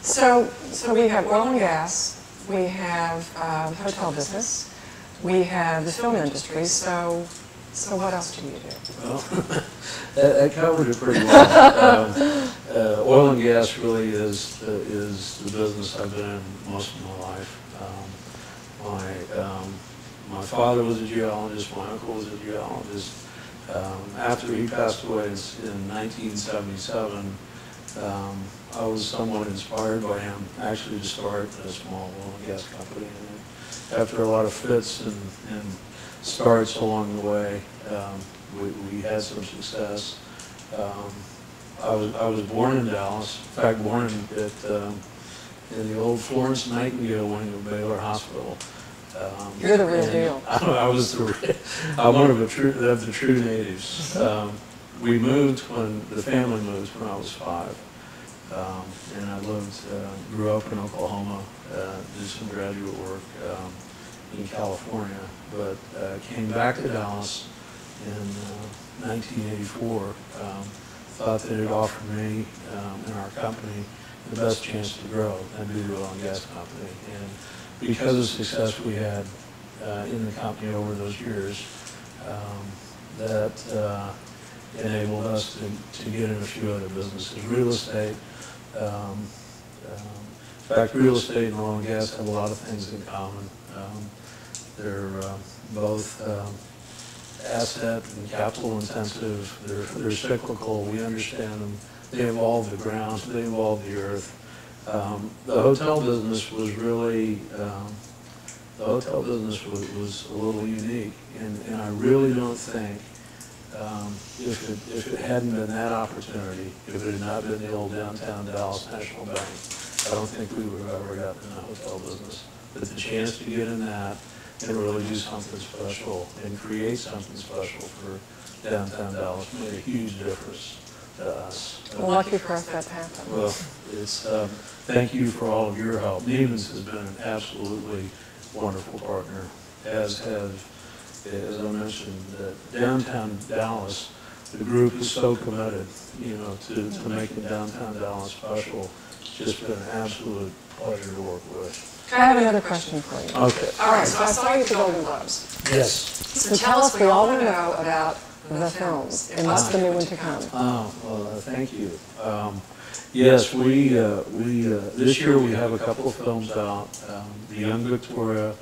So we have oil and gas, we have hotel business, we have the film industry. So what else do you do? Well, that covered it pretty well. Oil and gas really is the business I've been in most of my life. My father was a geologist. My uncle was a geologist. After he passed away in 1977, I was somewhat inspired by him actually to start a small oil and gas company. And after a lot of fits and starts along the way, we had some success. I was born in Dallas. In fact, born in the old Florence Nightingale wing of Baylor Hospital. You're the real deal. I'm one of the true natives. We moved the family moved when I was 5. And I grew up in Oklahoma, did some graduate work in California, but came back to Dallas in 1984. Thought that it offered me and our company the best chance to grow and be the oil and gas company. And because of the success we had in the company over those years, that enabled us to get in a few other businesses. Real estate. In fact, real estate and oil and gas have a lot of things in common. They're both asset and capital intensive. They're cyclical. We understand them. They involve the ground. They involve the earth. The hotel business was really was a little unique, and I really don't think if it hadn't been that opportunity, if it had not been the old downtown Dallas National Bank, I don't think we would have ever gotten in the hotel business. But the chance to get in that and really do something special and create something special for downtown Dallas made a huge difference to us. Lucky for us that happened. Well, thank you for all of your help. Neiman's has been an absolutely wonderful partner, as I mentioned, downtown Dallas, the group is so committed, to making downtown Dallas special. It's just been an absolute pleasure to work with. I have another question for you. Okay. All right, so I saw you at the Golden Globes. Yes. So tell us, we all want to know about the films and what's the new one to come. Oh, well, thank you. Yes, this year we have a couple of films out. The Young Victoria,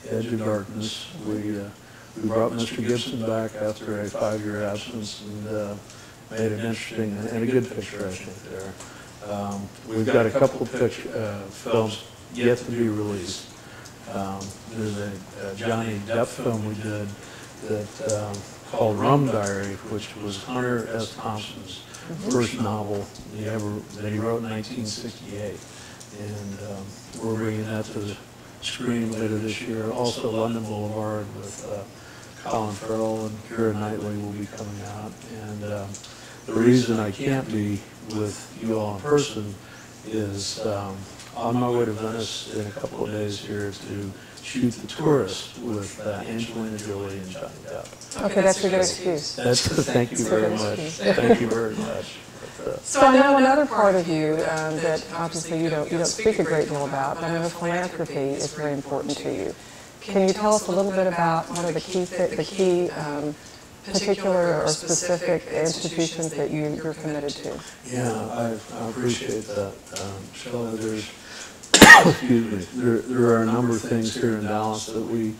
Edge of Darkness. We brought Mr. Gibson back after a 5-year absence and made an interesting and a good picture, I think, there. We've got a couple of films yet to be released. There's a Johnny Depp film we did that called Rum Diary, which was Hunter S. Thompson's first novel that he wrote in 1968. And we're bringing that to the screen later this year. Also London Boulevard with Colin Farrell and Keira Knightley will be coming out. And the reason I can't be with you all in person is on my way to Venice in a couple of days here to shoot The Tourist with Angelina Jolie and Johnny Depp. Okay, that's a good excuse. Thank you very much. Thank you very much. So I know another part of you that obviously you don't speak a great deal about, but I know philanthropy is very important to you. Can you tell us a little bit about what are the key particular or specific institutions that you're committed to? Yeah, I appreciate that, Shelley. Excuse me. There are a number of things here in Dallas that we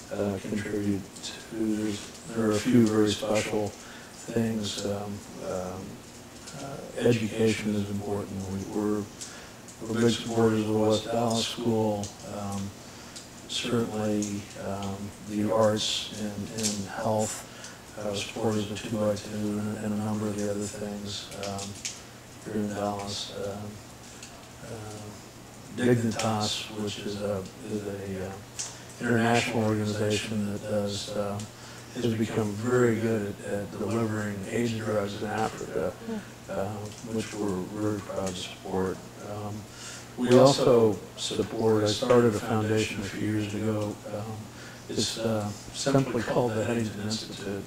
contribute to. There are a few very special things. Education is important. We're big supporters of the West Dallas School. Certainly the arts and health. Supporters of 2x2 and a number of the other things here in Dallas. Dignitas, which is a international organization that has become very good at delivering AIDS drugs in Africa, which we're very proud to support. We also support, I started a foundation a few years ago. It's simply called the Headington Institute.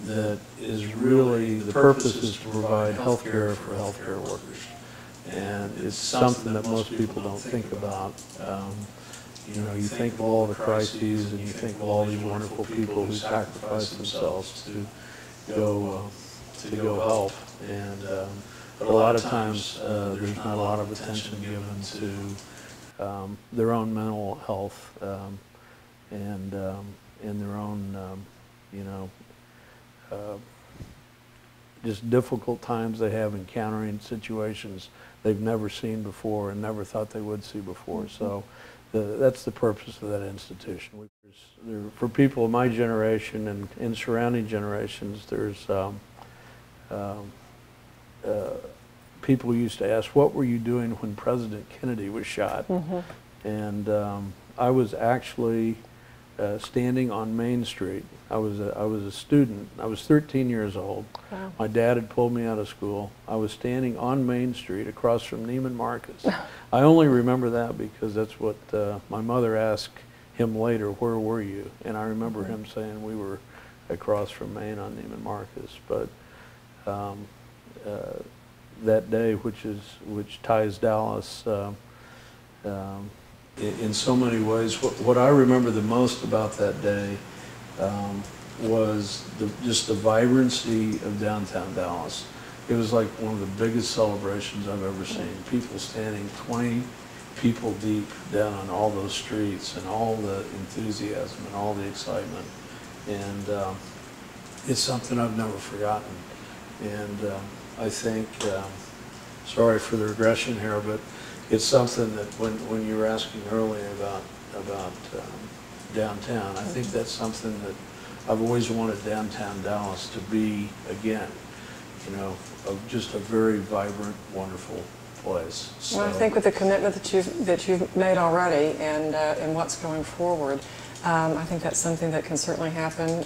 That is really, the purpose is to provide health care for healthcare workers. And it's something that most people don't think about. You know, you think of all the crises and you think of all these wonderful people who sacrifice themselves to go help. And but a lot of times there's not a lot of attention given to their own mental health and their own, you know, just difficult times they have encountering situations they've never seen before and never thought they would see before. So that's the purpose of that institution. For people of my generation and surrounding generations, there's people used to ask, what were you doing when President Kennedy was shot? And I was actually standing on Main Street. I was a student. I was 13 years old. Wow. My dad had pulled me out of school. I was standing on Main Street across from Neiman Marcus. I only remember that because that's what my mother asked him later, where were you? And I remember him saying we were across from Main on Neiman Marcus. But that day, which ties Dallas in so many ways, what I remember the most about that day was just the vibrancy of downtown Dallas. It was like one of the biggest celebrations I've ever seen. People standing 20 people deep down on all those streets, and all the enthusiasm and all the excitement. And it's something I've never forgotten. And I think, sorry for the regression here, but it's something that when you were asking earlier about downtown, I think that's something that I've always wanted downtown Dallas to be again, you know, just a very vibrant, wonderful place. So, well, I think with the commitment that you've made already and what's going forward, I think that's something that can certainly happen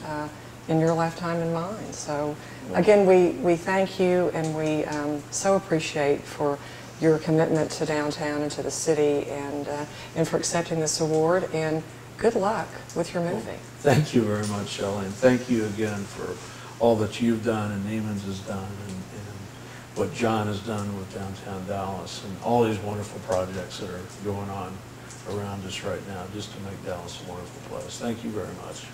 in your lifetime and mine. So again, we thank you, and we so appreciate for your commitment to downtown and to the city, and for accepting this award, and good luck with your movie. Thank you very much, Shelley, and thank you again for all that you've done and Neiman's has done, and what John has done with downtown Dallas, and all these wonderful projects that are going on around us right now, just to make Dallas a wonderful place. Thank you very much.